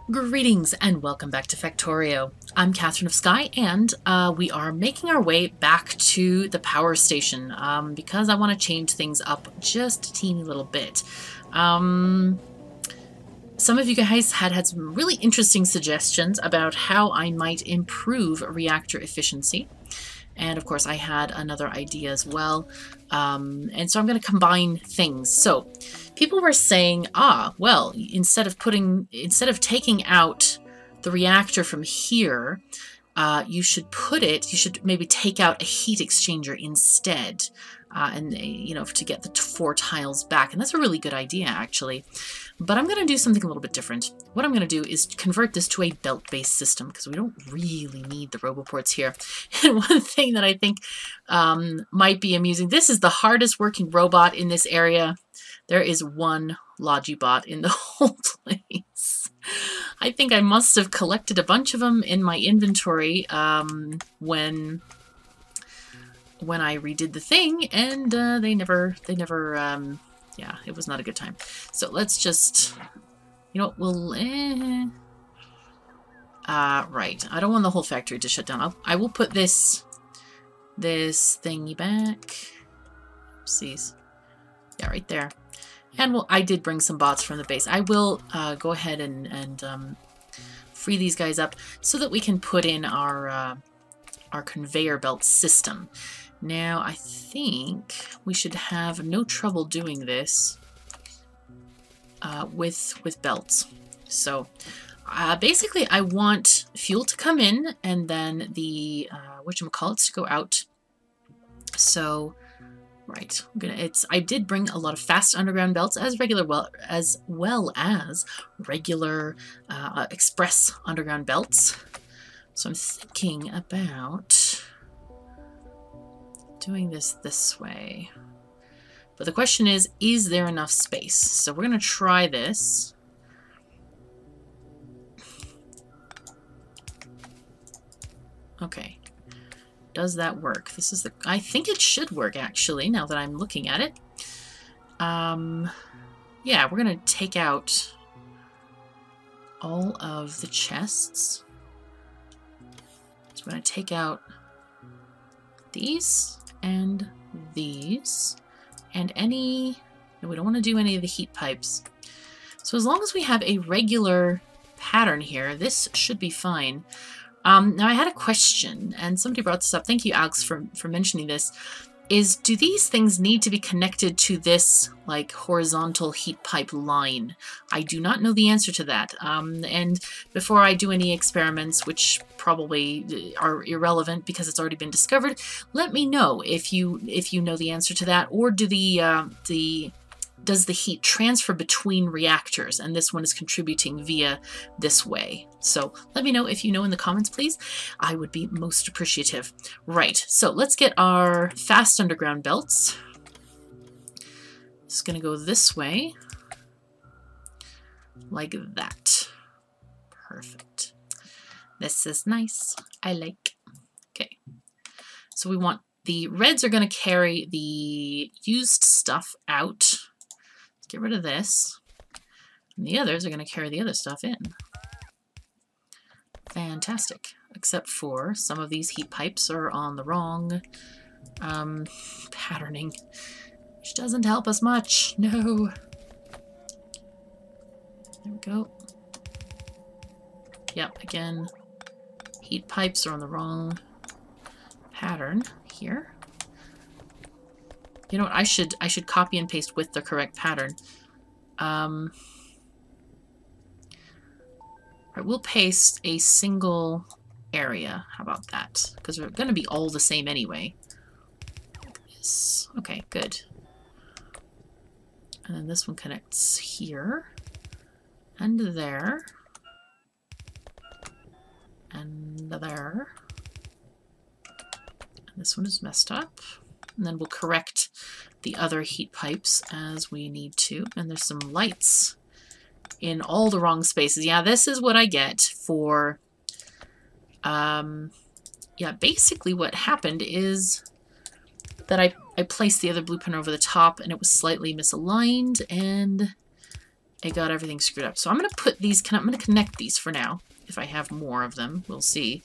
Greetings and welcome back to Factorio. I'm KatherineOfSky and we are making our way back to the power station because I want to change things up just a teeny little bit. Some of you guys had some really interesting suggestions about how I might improve reactor efficiency. And of course I had another idea as well. And so I'm going to combine things. So people were saying, well, instead of taking out the reactor from here, you should maybe take out a heat exchanger instead. To get the 4 tiles back. And that's a really good idea, actually. But I'm going to do something a little bit different. What I'm going to do is convert this to a belt-based system, because we don't really need the roboports here. And one thing that I think might be amusing, this is the hardest working robot in this area. There is one Logibot in the whole place. I think I must have collected a bunch of them in my inventory when I redid the thing, and yeah, it was not a good time. So let's just, right, I don't want the whole factory to shut down. I will put this thingy back. Oopsies. Yeah, right there. And I did bring some bots from the base. I will go ahead and free these guys up so that we can put in our conveyor belt system. Now, I think we should have no trouble doing this with belts. So, basically, I want fuel to come in, and then the whatchamacallits to go out. So, right, I did bring a lot of fast underground belts as well as regular express underground belts. So I'm thinking about doing this way. But the question is there enough space? So we're going to try this. Okay. Does that work? I think it should work, actually, now that I'm looking at it. Yeah, we're going to take out all of the chests. So we're going to take out these and these and no, we don't want to do any of the heat pipes. So as long as we have a regular pattern here, this should be fine. Now I had a question, and somebody brought this up. Thank you, Alex, for mentioning this. Do these things need to be connected to this like horizontal heat pipe line? I do not know the answer to that. And before I do any experiments, which probably are irrelevant because it's already been discovered, let me know if you know the answer to that, or does the heat transfer between reactors and this one is contributing via this way? So let me know if you know in the comments, please. I would be most appreciative. Right, so let's get our fast underground belts. It's going to go this way, like that. Perfect. This is nice. I like. Okay, so we want the reds are going to carry the used stuff out. Get rid of this. And the others are going to carry the other stuff in. Fantastic. Except for some of these heat pipes are on the wrong patterning, which doesn't help us much. No. There we go. Yep, again, heat pipes are on the wrong pattern here. You know what? I should copy and paste with the correct pattern. Right, we'll paste a single area. How about that? Because they're going to be all the same anyway. Yes. Okay, good. And then this one connects here and there and there. And this one is messed up. And then we'll correct the other heat pipes as we need to. And there's some lights in all the wrong spaces. Yeah, this is what I get for... yeah, basically what happened is that I placed the other blueprint over the top and it was slightly misaligned, and it got everything screwed up. So I'm going to put these, I'm going to connect these for now. If I have more of them, we'll see.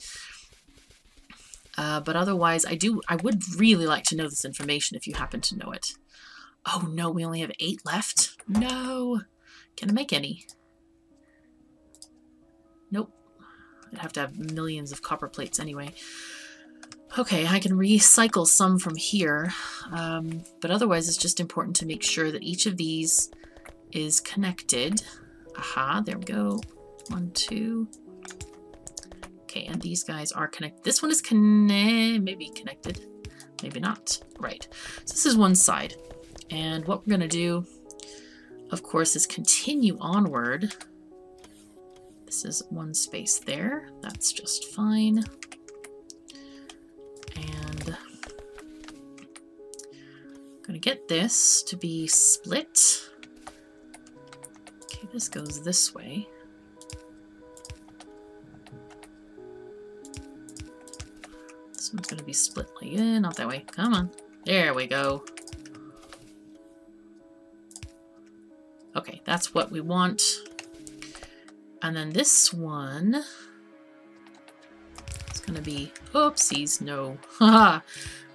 But otherwise, I would really like to know this information if you happen to know it. Oh no, we only have 8 left. No. Can I make any? Nope. I'd have to have millions of copper plates anyway. Okay, I can recycle some from here. But otherwise, it's just important to make sure that each of these is connected. Aha, there we go. 1, 2. Okay, and these guys are connected. This one is maybe connected, maybe not. Right, so this is one side. And what we're gonna do, of course, is continue onward. This is one space there. That's just fine. And I'm gonna get this to be split. Okay, this goes this way. This one's gonna be split like, not that way. Come on. There we go. Okay, that's what we want. And then this one is gonna be, oopsies, no. Haha,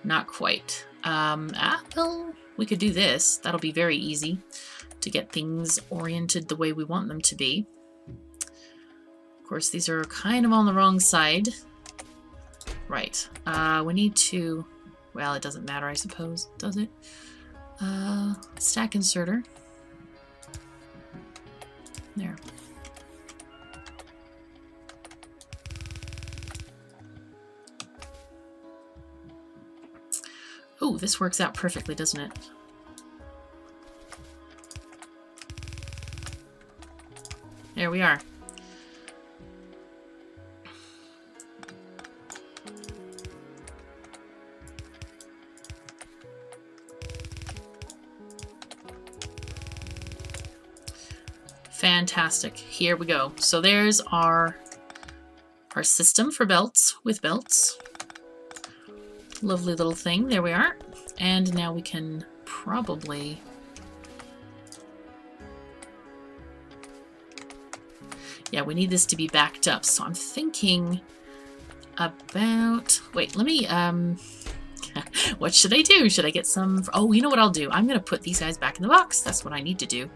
not quite. Well, we could do this. That'll be very easy to get things oriented the way we want them to be. Of course, these are kind of on the wrong side. Right. We need to, well, it doesn't matter, I suppose, does it? Stack inserter. There. Oh, this works out perfectly, doesn't it? There we are. Fantastic. Here we go. So there's our system for belts with belts. Lovely little thing. There we are. And now we can probably... Yeah, we need this to be backed up. So I'm thinking about... Wait, let me... What should I do? Should I get some... Oh, you know what I'll do? I'm going to put these guys back in the box. That's what I need to do.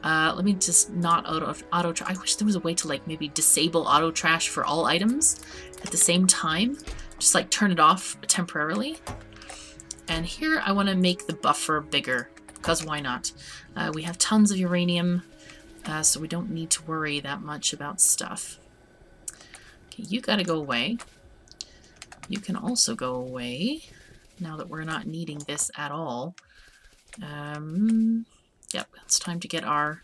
Let me just not auto trash. I wish there was a way to like maybe disable auto trash for all items at the same time. Just like turn it off temporarily. And here I want to make the buffer bigger because why not? We have tons of uranium, so we don't need to worry that much about stuff. Okay, you got to go away. You can also go away now that we're not needing this at all. Yep, it's time to get our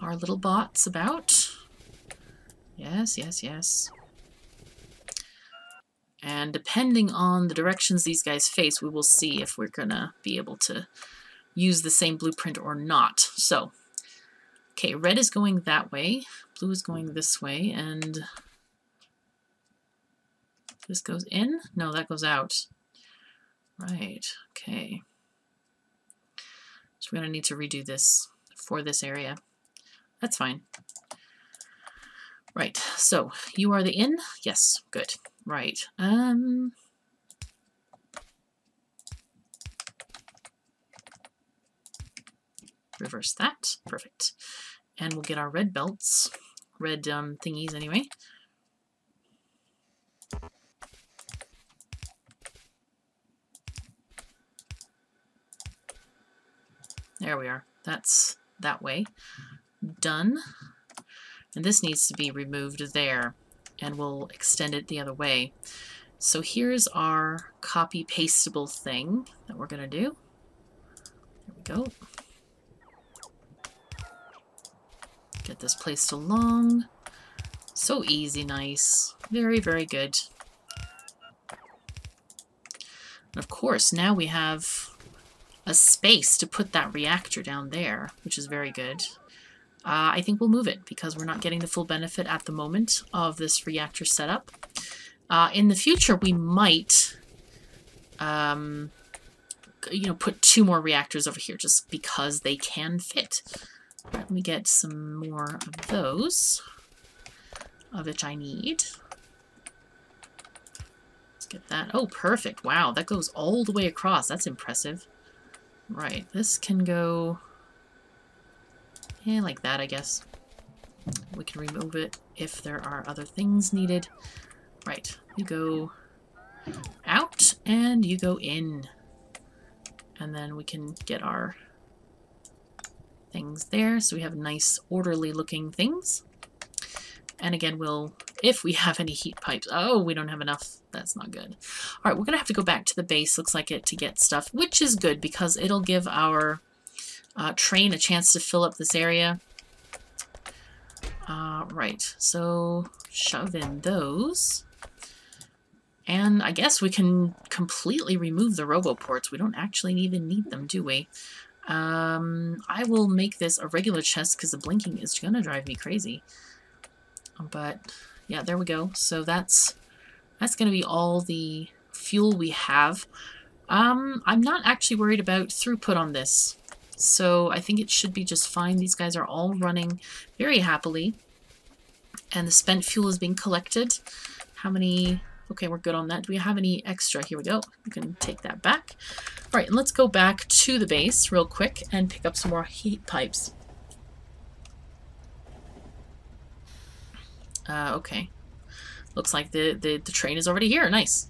little bots about. Yes, yes, yes. And depending on the directions these guys face, we will see if we're gonna be able to use the same blueprint or not. So, okay, red is going that way, blue is going this way, and this goes in? No, that goes out. Right, okay. So we're going to need to redo this for this area. That's fine. Right, so you are the in? Yes, good. Right. Reverse that. Perfect. And we'll get our red belts. Red thingies anyway. There we are. That's that way. Done. And this needs to be removed there. And we'll extend it the other way. So here's our copy pastable thing that we're going to do. There we go. Get this placed along. So easy, nice. Very, very good. And of course, now we have a space to put that reactor down there, which is very good. I think we'll move it because we're not getting the full benefit at the moment of this reactor setup. In the future, we might you know, put 2 more reactors over here just because they can fit. All right, let me get some more of those, of which I need. Let's get that. Oh, perfect. Wow, that goes all the way across. That's impressive. Right, this can go, yeah, like that, I guess. We can remove it if there are other things needed. Right, you go out and you go in. And then we can get our things there. So we have nice, orderly looking things. And again, we'll, if we have any heat pipes. Oh, we don't have enough. That's not good. All right, we're going to have to go back to the base, looks like it, to get stuff, which is good because it'll give our train a chance to fill up this area. Right, so shove in those. And I guess we can completely remove the roboports. We don't actually even need them, do we? I will make this a regular chest because the blinking is going to drive me crazy. But yeah, there we go. So that's going to be all the fuel we have. I'm not actually worried about throughput on this. So I think it should be just fine. These guys are all running very happily. And the spent fuel is being collected. How many... Okay, we're good on that. Do we have any extra? Here we go. We can take that back. All right, and let's go back to the base real quick and pick up some more heat pipes. Okay. Looks like the train is already here. Nice.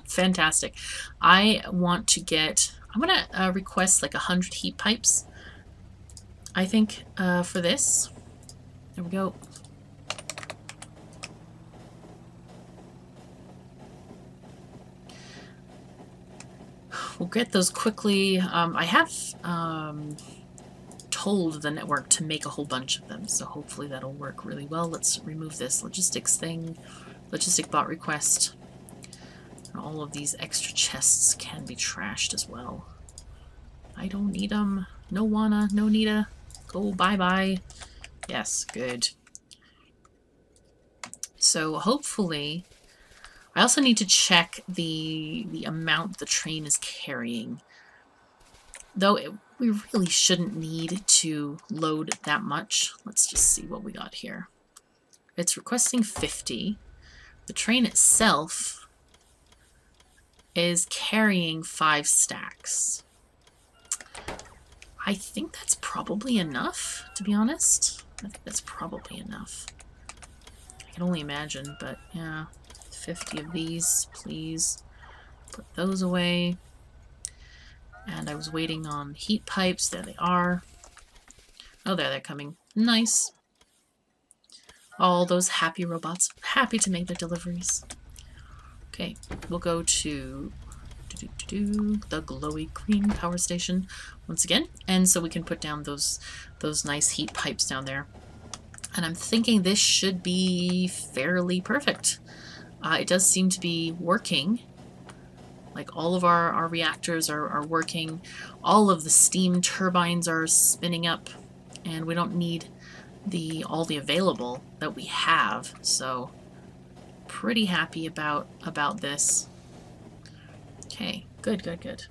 Fantastic. I want to get... I'm going to request like 100 heat pipes, I think, for this. There we go. We'll get those quickly. I have told the network to make a whole bunch of them, so hopefully that'll work really well. Let's remove this logistics thing, logistic bot request. And all of these extra chests can be trashed as well. I don't need them. No wanna, no needa. Go bye-bye. Yes, good. So hopefully... I also need to check the amount the train is carrying. Though we really shouldn't need to load that much. Let's just see what we got here. It's requesting 50. The train itself is carrying 5 stacks. I think that's probably enough, to be honest. I think that's probably enough. I can only imagine, but yeah. 50 of these, please. Put those away. And I was waiting on heat pipes. There they are. Oh, there they're coming. Nice. All those happy robots, happy to make their deliveries. Okay, we'll go to the glowy green power station once again. And so we can put down those nice heat pipes down there. And I'm thinking this should be fairly perfect. It does seem to be working. Like all of our reactors are working. All of the steam turbines are spinning up. And we don't need all the available that we have. So pretty happy about this. Okay, good.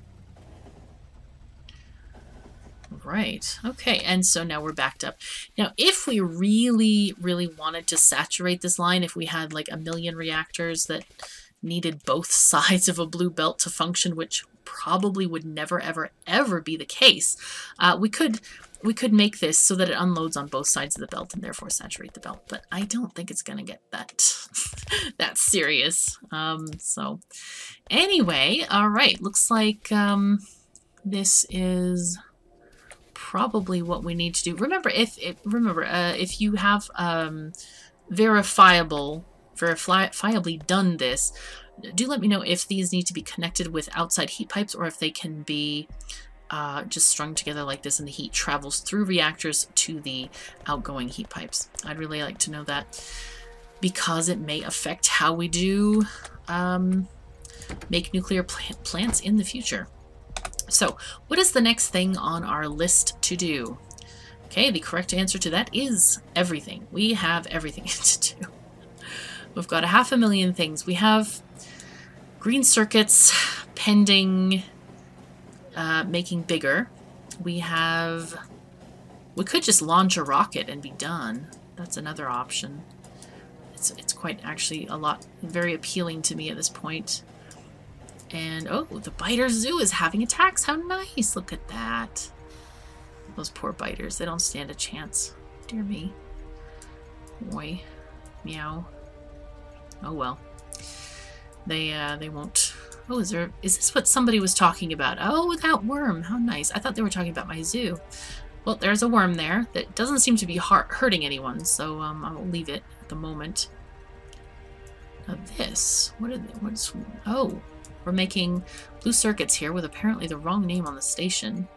Right, okay, and so now we're backed up. Now, if we really, really wanted to saturate this line, if we had like 1 million reactors that needed both sides of a blue belt to function, which probably would never, ever, ever be the case, we could make this so that it unloads on both sides of the belt and therefore saturate the belt. But I don't think it's going to get that that serious. So anyway, all right, looks like this is probably what we need to do. Remember, if you have verifiably done this, do let me know if these need to be connected with outside heat pipes or if they can be just strung together like this and the heat travels through reactors to the outgoing heat pipes. I'd really like to know that because it may affect how we do make nuclear plants in the future. So, what is the next thing on our list to do? Okay, the correct answer to that is everything. We have everything to do. We've got 500,000 things. We have green circuits pending making bigger. We could just launch a rocket and be done. That's another option. It's quite actually very appealing to me at this point. And oh, the biter zoo is having attacks. How nice! Look at that. Those poor biters, they don't stand a chance. Dear me. Boy. Meow. Oh well. They won't. Oh, is this what somebody was talking about? Oh, that worm. How nice. I thought they were talking about my zoo. Well, there's a worm there that doesn't seem to be hurting anyone, so I'll leave it at the moment. Now this, oh, we're making blue circuits here with apparently the wrong name on the station.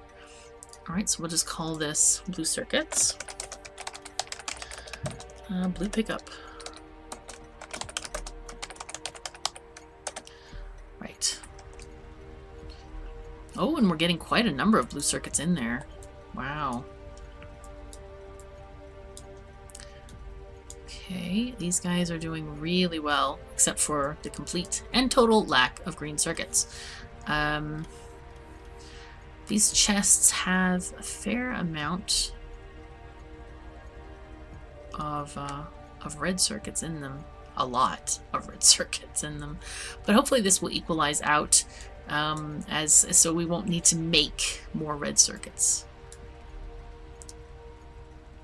Alright, so we'll just call this blue circuits. Blue pickup. Right. Oh, and we're getting quite a number of blue circuits in there. Wow. Okay, these guys are doing really well, except for the complete and total lack of green circuits. These chests have a fair amount of red circuits in them. A lot of red circuits in them. But hopefully this will equalize out so we won't need to make more red circuits.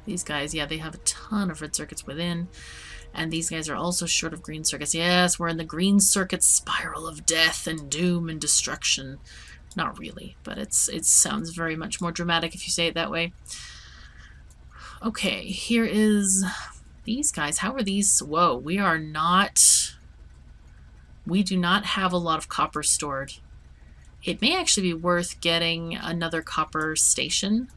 These guys, yeah, they have a ton of red circuits within. And these guys are also short of green circuits. Yes, we're in the green circuit spiral of death and doom and destruction. Not really, but it sounds very much more dramatic if you say it that way. Okay, here is these guys. How are these? Whoa, we do not have a lot of copper stored. It may actually be worth getting another copper station.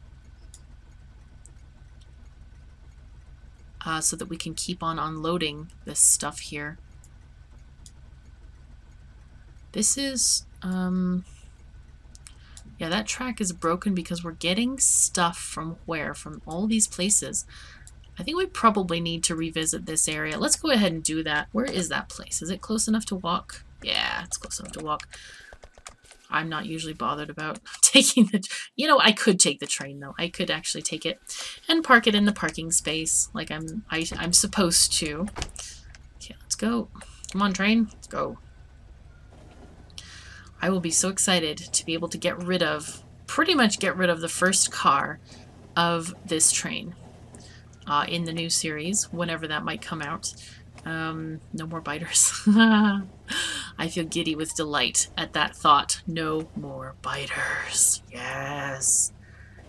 So that we can keep on unloading this stuff here. This is, yeah, that track is broken because we're getting stuff from where? From all these places. I think we probably need to revisit this area. Let's go ahead and do that. Where is that place? Is it close enough to walk? Yeah, it's close enough to walk. I'm not usually bothered about taking the... You know, I could take the train, though. I could actually take it and park it in the parking space like I'm supposed to. Okay, let's go. Come on, train. Let's go. I will be so excited to be able to pretty much get rid of the first car of this train in the new series, whenever that might come out. No more biters. I feel giddy with delight at that thought. No more biters. Yes.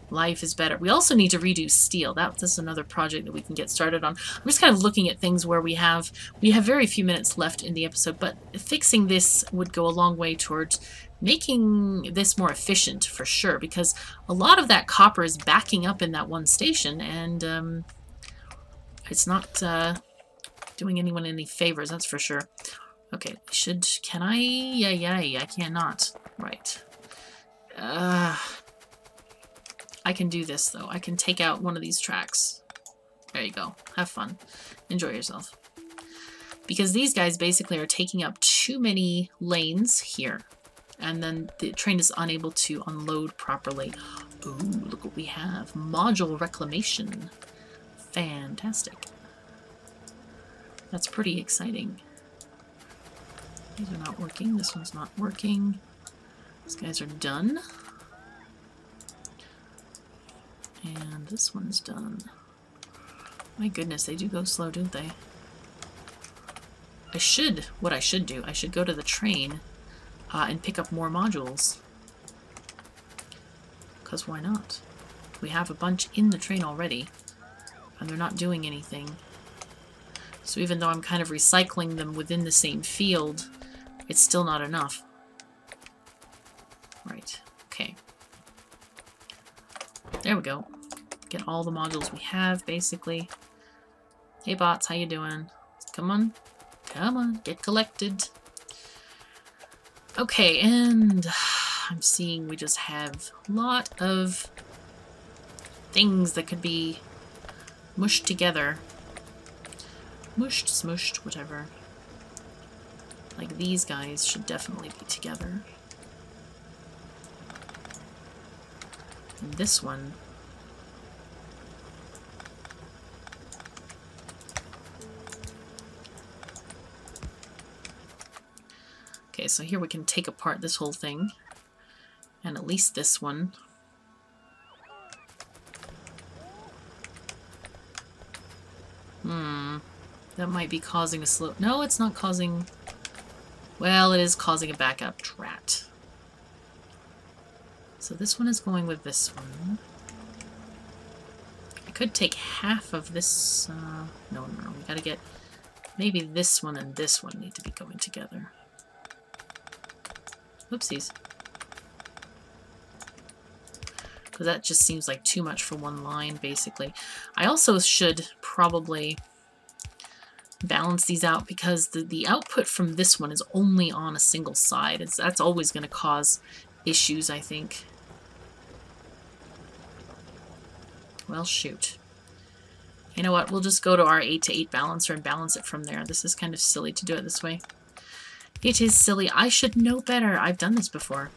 Life is better. We also need to redo steel. That's another project that we can get started on. I'm just kind of looking at things where we have very few minutes left in the episode, but fixing this would go a long way towards making this more efficient for sure, because a lot of that copper is backing up in that one station, and it's not doing anyone any favors, that's for sure. Okay, can I? Yeah, I cannot. Right. I can do this, though. I can take out one of these tracks. There you go. Have fun. Enjoy yourself. Because these guys basically are taking up too many lanes here. And then the train is unable to unload properly. Ooh, look what we have. Module reclamation. Fantastic. That's pretty exciting. These are not working. This one's not working. These guys are done. And this one's done. My goodness, they do go slow, don't they? What I should do, I should go to the train and pick up more modules. Because why not? We have a bunch in the train already, and they're not doing anything. So even though I'm kind of recycling them within the same field, it's still not enough. Right, okay. There we go. Get all the modules we have, basically. Hey bots, how you doing? Come on. Come on, get collected. Okay, and I'm seeing we just have a lot of things that could be mushed together. Mushed, smushed, whatever. Like these guys should definitely be together. And this one. Okay, so here we can take apart this whole thing. And at least this one. That might be causing a slow... No, it's not causing... Well, it is causing a backup. Drat. So this one is going with this one. I could take half of this... No. We gotta get... Maybe this one and this one need to be going together. Whoopsies. Because that just seems like too much for one line, basically. I also should probably balance these out because the output from this one is only on a single side. That's always going to cause issues, I think. Well, shoot. You know what? We'll just go to our 8 to 8 balancer and balance it from there. This is kind of silly to do it this way. It is silly. I should know better. I've done this before.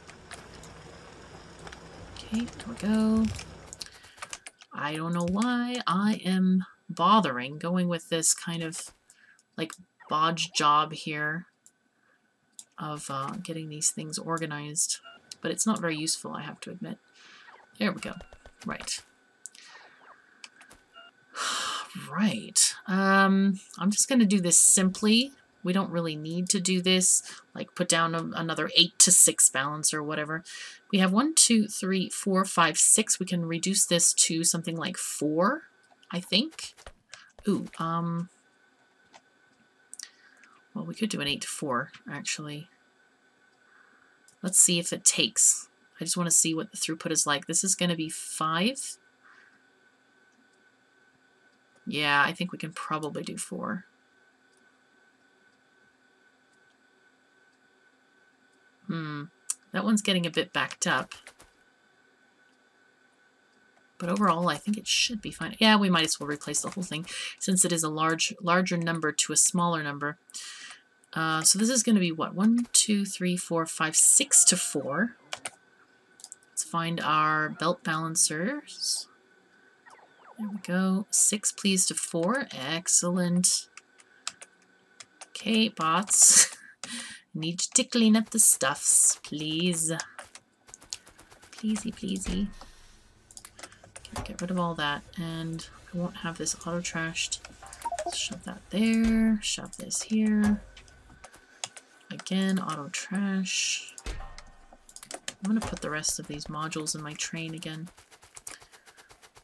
Okay, there we go. I don't know why I am bothering going with this kind of like bodge job here of getting these things organized. But it's not very useful, I have to admit. There we go. Right. Right. I'm just going to do this simply. We don't really need to do this, like put down another 8 to 6 balance or whatever. We have 1, 2, 3, 4, 5, 6. We can reduce this to something like 4, I think. Ooh, well, we could do an 8 to 4, actually. Let's see if it takes. I just want to see what the throughput is like. This is going to be 5. Yeah, I think we can probably do 4. That one's getting a bit backed up. But overall, I think it should be fine. Yeah, we might as well replace the whole thing since it is a larger number to a smaller number. So this is going to be what? 1, 2, 3, 4, 5, 6 to 4. Let's find our belt balancers. There we go. 6, please, to 4. Excellent. Okay, bots. Need you to clean up the stuffs, please. Pleasey, pleasey. Okay, get rid of all that, and I won't have this auto-trashed. Shove that there, shove this here. Again, auto-trash. I'm going to put the rest of these modules in my train again,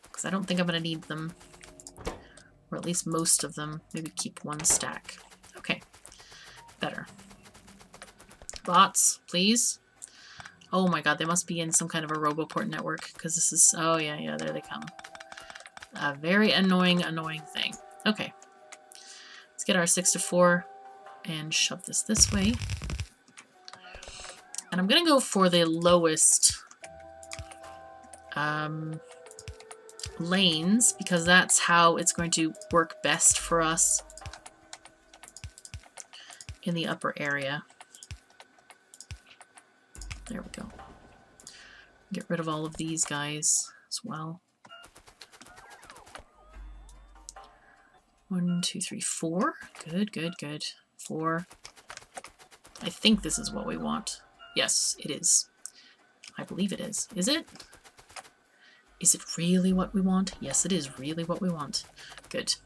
because I don't think I'm going to need them. Or at least most of them. Maybe keep 1 stack. Okay, better. Bots, please. Oh my god, they must be in some kind of a Roboport network, because this is... Oh yeah, there they come. A very annoying thing. Okay. Let's get our 6 to 4 and shove this way. And I'm going to go for the lowest lanes, because that's how it's going to work best for us in the upper area. There we go. Get rid of all of these guys as well. 1, 2, 3, 4. Good. 4. I think this is what we want. Yes, it is. I believe it is. Is it? Is it really what we want? Yes, it is really what we want. Good.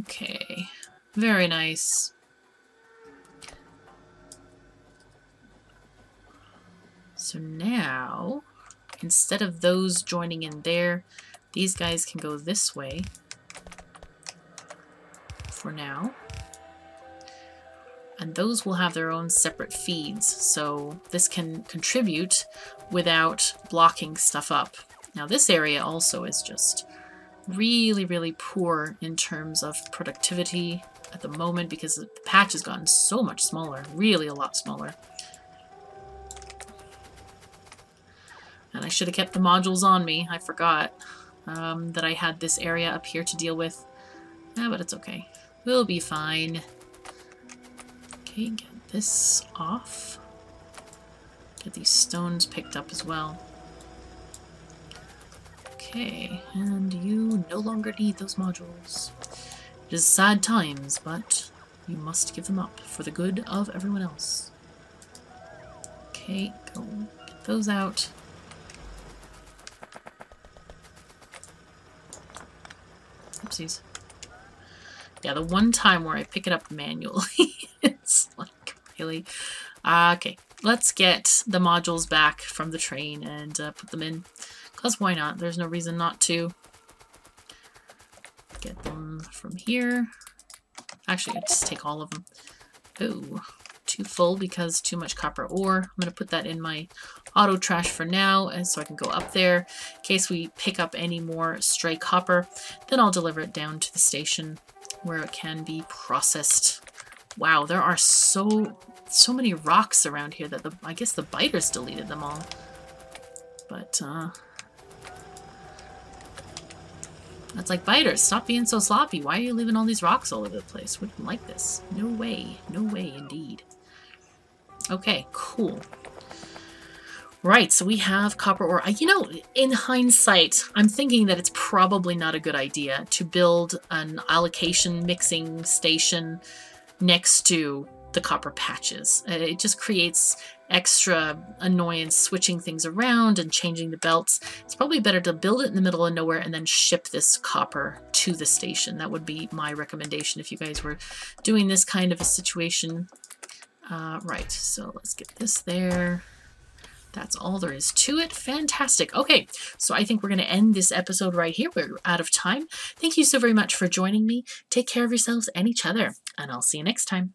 Okay, very nice. So now, instead of those joining in there, these guys can go this way for now. And those will have their own separate feeds, so this can contribute without blocking stuff up. Now this area also is just really poor in terms of productivity at the moment because the patch has gotten so much smaller, really a lot smaller. And I should have kept the modules on me. I forgot that I had this area up here to deal with. Yeah, but it's okay. We'll be fine. Okay, get this off. Get these stones picked up as well. Okay, and you no longer need those modules. It is sad times, but you must give them up for the good of everyone else. Okay, go get those out. Oopsies. Yeah, the one time where I pick it up manually, it's like, really? Okay, let's get the modules back from the train and put them in. Because why not? There's no reason not to. Get them from here. Actually, I just take all of them. Oh, too full because too much copper ore. I'm going to put that in my auto trash for now, and so I can go up there in case we pick up any more stray copper. Then I'll deliver it down to the station where it can be processed. Wow, there are so many rocks around here that I guess the biters deleted them all. But that's like, biters, stop being so sloppy. Why are you leaving all these rocks all over the place? We don't like this. No way. No way, indeed. Okay, cool. Right, so we have copper ore. You know, in hindsight, I'm thinking that it's probably not a good idea to build an allocation mixing station next to the copper patches. It just creates extra annoyance switching things around and changing the belts. It's probably better to build it in the middle of nowhere and then ship this copper to the station. That would be my recommendation if you guys were doing this kind of a situation. Right, so let's get this there. That's all there is to it. Fantastic. Okay, so I think we're going to end this episode right here. We're out of time. Thank you so very much for joining me. Take care of yourselves and each other, and I'll see you next time.